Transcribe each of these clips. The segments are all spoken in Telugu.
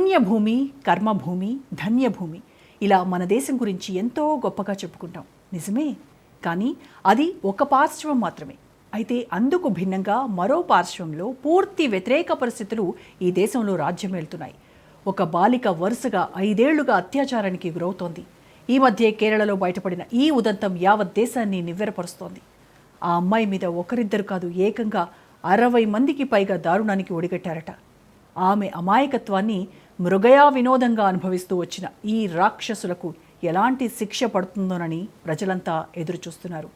పుణ్యభూమి, కర్మభూమి, ధన్యభూమి ఇలా మన దేశం గురించి ఎంతో గొప్పగా చెప్పుకుంటాం. నిజమే, కానీ అది ఒక పార్శ్వం మాత్రమే. అయితే అందుకు భిన్నంగా మరో పార్శ్వంలో పూర్తి వ్యతిరేక పరిస్థితులు ఈ దేశంలో రాజ్యమేలుతున్నాయి. ఒక బాలిక వరుసగా 5 ఏళ్లుగా అత్యాచారానికి గురవుతోంది. ఈ మధ్య కేరళలో బయటపడిన ఈ ఉదంతం యావత్ దేశాన్ని నివ్వెరపరుస్తోంది. ఆ అమ్మాయి మీద ఒకరిద్దరు కాదు, ఏకంగా 60 మందికి పైగా దారుణానికి ఒడిగట్టారట. ఆమె అమాయకత్వాన్ని మృగయా వినోదంగా అనుభవిస్తూ వచ్చిన ఈ రాక్షసులకు ఎలాంటి శిక్ష పడుతుందోనని ప్రజలంతా ఎదురుచూస్తున్నారు.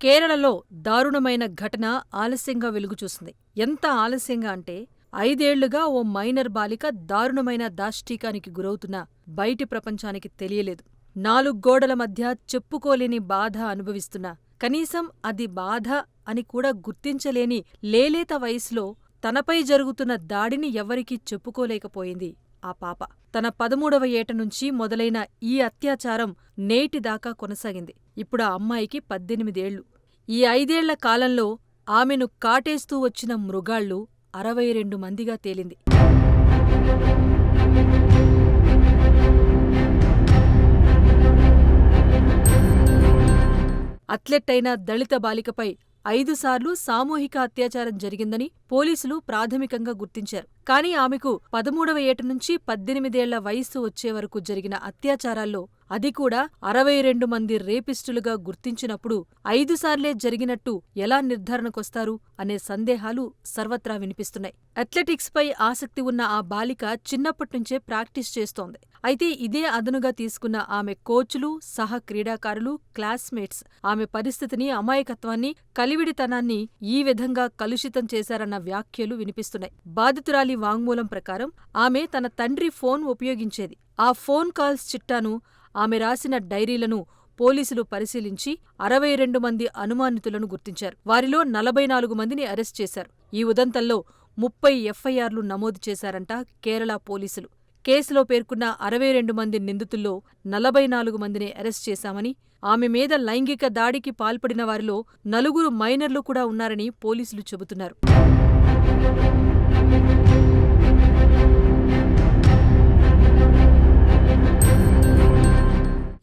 కేరళలో దారుణమైన ఘటన ఆలస్యంగా వెలుగుచూసింది. ఎంత ఆలస్యంగా అంటే 5 ఏళ్లుగా ఓ మైనర్ బాలిక దారుణమైన దాష్టీకానికి గురవుతున్నా బయటి ప్రపంచానికి తెలియలేదు. 4 గోడల మధ్య చెప్పుకోలేని బాధ అనుభవిస్తున్నా, కనీసం అది బాధ అని కూడా గుర్తించలేని లేలేత వయసులో తనపై జరుగుతున్న దాడిని ఎవ్వరికీ చెప్పుకోలేకపోయింది ఆ పాప. తన 13వ ఏట నుంచి మొదలైన ఈ అత్యాచారం నేటిదాకా కొనసాగింది. ఇప్పుడు ఆ అమ్మాయికి 18 ఏళ్లు. ఈ 5 ఏళ్ల కాలంలో ఆమెను కాటేస్తూ వచ్చిన మృగాళ్ళు 62 మందిగా తేలింది. అథ్లెట్ అయిన దళిత బాలికపై 5 సార్లు సామూహిక అత్యాచారం జరిగిందని పోలీసులు ప్రాథమికంగా గుర్తించారు. కానీ ఆమెకు 13వ ఏట నుంచి 18 ఏళ్ల వయస్సు వచ్చే వరకు జరిగిన అత్యాచారాల్లో అది కూడా 62 మంది రేపిస్టులుగా గుర్తించినప్పుడు 5 సార్లే జరిగినట్టు ఎలా నిర్ధారణకొస్తారు అనే సందేహాలు సర్వత్రా వినిపిస్తున్నాయి. అథ్లెటిక్స్పై ఆసక్తి ఉన్న ఆ బాలిక చిన్నప్పట్నుంచే ప్రాక్టీస్ చేస్తోంది. అయితే ఇదే అదనుగా తీసుకున్న ఆమె కోచ్లు, సహ క్రీడాకారులు, క్లాస్మేట్స్ ఆమె పరిస్థితిని, అమాయకత్వాన్ని, కలివిడితనాన్ని ఈ విధంగా కలుషితం చేశారన్న వ్యాఖ్యలు వినిపిస్తున్నాయి. బాధితురాలి వాంగ్మూలం ప్రకారం ఆమె తన తండ్రి ఫోన్ ఉపయోగించేది. ఆ ఫోన్ కాల్స్ చిట్టాను, ఆమె రాసిన డైరీలను పోలీసులు పరిశీలించి 62 మంది అనుమానితులను గుర్తించారు. వారిలో 44 మందిని అరెస్ట్ చేశారు. ఈ ఉదంతంలో 30 ఎఫ్ఐఆర్లు నమోదు చేశారంట కేరళ పోలీసులు. కేసులో పేర్కొన్న 62 మంది నిందితుల్లో 44 మందిని అరెస్ట్ చేశామని, ఆమె మీద లైంగిక దాడికి పాల్పడిన వారిలో 4 మైనర్లు కూడా ఉన్నారని పోలీసులు చెబుతున్నారు.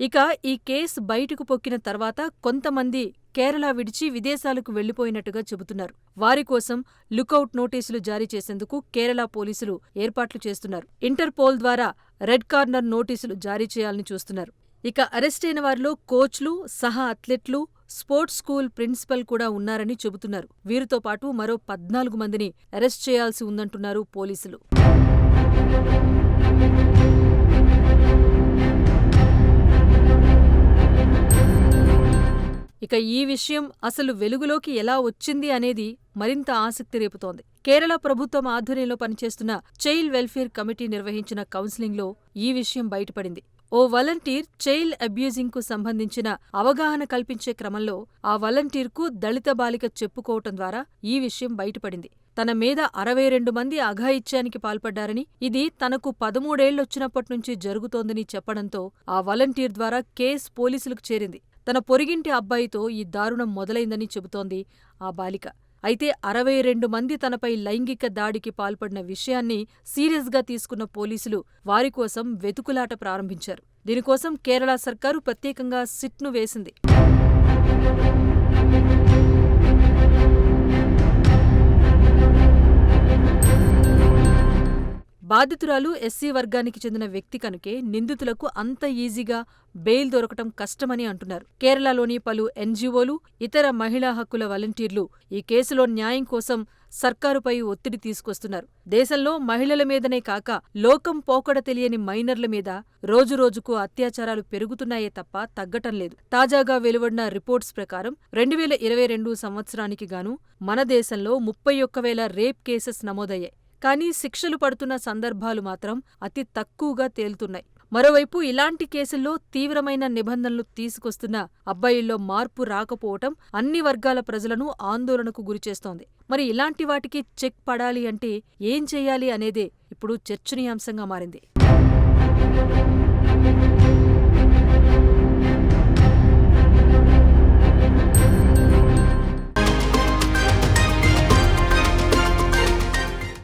ఇక ఈ కేసు బయటకు పొక్కిన తర్వాత కొంతమంది కేరళ విడిచి విదేశాలకు వెళ్లిపోయినట్టుగా చెబుతున్నారు. వారి కోసం లుకౌట్ నోటీసులు జారీ చేసేందుకు కేరళ పోలీసులు ఏర్పాట్లు చేస్తున్నారు. ఇంటర్పోల్ ద్వారా రెడ్ కార్నర్ నోటీసులు జారీ చేయాలని చూస్తున్నారు. ఇక అరెస్టైన వారిలో కోచ్లు, సహా అథ్లెట్లు, స్పోర్ట్స్ స్కూల్ ప్రిన్సిపల్ కూడా ఉన్నారని చెబుతున్నారు. వీరితో పాటు మరో 14 మందిని అరెస్ట్ చేయాల్సి ఉందంటున్నారు పోలీసులు. ఇక ఈ విషయం అసలు వెలుగులోకి ఎలా వచ్చింది అనేది మరింత ఆసక్తి రేపుతోంది. కేరళ ప్రభుత్వం ఆధ్వర్యంలో పనిచేస్తున్న చైల్డ్ వెల్ఫేర్ కమిటీ నిర్వహించిన కౌన్సిలింగ్లో ఈ విషయం బయటపడింది. ఓ వాలంటీర్ చైల్డ్ అబ్యూజింగ్కు సంబంధించిన అవగాహన కల్పించే క్రమంలో ఆ వాలంటీర్కు దళిత బాలిక చెప్పుకోవటం ద్వారా ఈ విషయం బయటపడింది. తన మీద 62 మంది అఘాయిత్యానికి పాల్పడ్డారని, ఇది తనకు 13 ఏళ్లొచ్చినప్పట్నుంచి జరుగుతోందని చెప్పడంతో ఆ వాలంటీర్ ద్వారా కేసు పోలీసులకు చేరింది. తన పొరిగింటి అబ్బాయితో ఈ దారుణం మొదలైందని చెబుతోంది ఆ బాలిక. అయితే 62 మంది తనపై లైంగిక దాడికి పాల్పడిన విషయాన్ని సీరియస్గా తీసుకున్న పోలీసులు వారి కోసం వెతుకులాట ప్రారంభించారు. దీనికోసం కేరళ సర్కారు ప్రత్యేకంగా సిట్ను వేసింది. బాధితురాలు ఎస్సీ వర్గానికి చెందిన వ్యక్తి కనుకే నిందితులకు అంత ఈజీగా బెయిల్ దొరకటం కష్టమని అంటున్నారు. కేరళలోని పలు ఎన్జీఓలు, ఇతర మహిళా హక్కుల వాలంటీర్లు ఈ కేసులో న్యాయం కోసం సర్కారుపై ఒత్తిడి తీసుకొస్తున్నారు. దేశంలో మహిళల మీదనే కాక లోకం పోకడ తెలియని మైనర్ల మీద రోజురోజుకు అత్యాచారాలు పెరుగుతున్నాయే తప్ప తగ్గటం లేదు. తాజాగా వెలువడిన రిపోర్ట్స్ ప్రకారం 2022 సంవత్సరానికి గాను మన దేశంలో 31,000 రేప్ కేసెస్ నమోదయ్యాయి. కానీ శిక్షలు పడుతున్న సందర్భాలు మాత్రం అతి తక్కువగా తేలుతున్నాయి. మరోవైపు ఇలాంటి కేసుల్లో తీవ్రమైన నిబంధనలు తీసుకొస్తున్న అబ్బాయిల్లో మార్పు రాకపోవటం అన్ని వర్గాల ప్రజలను ఆందోళనకు గురిచేస్తోంది. మరి ఇలాంటి వాటికి చెక్ పడాలి అంటే ఏం చెయ్యాలి అనేదే ఇప్పుడు చర్చనీయాంశంగా మారింది.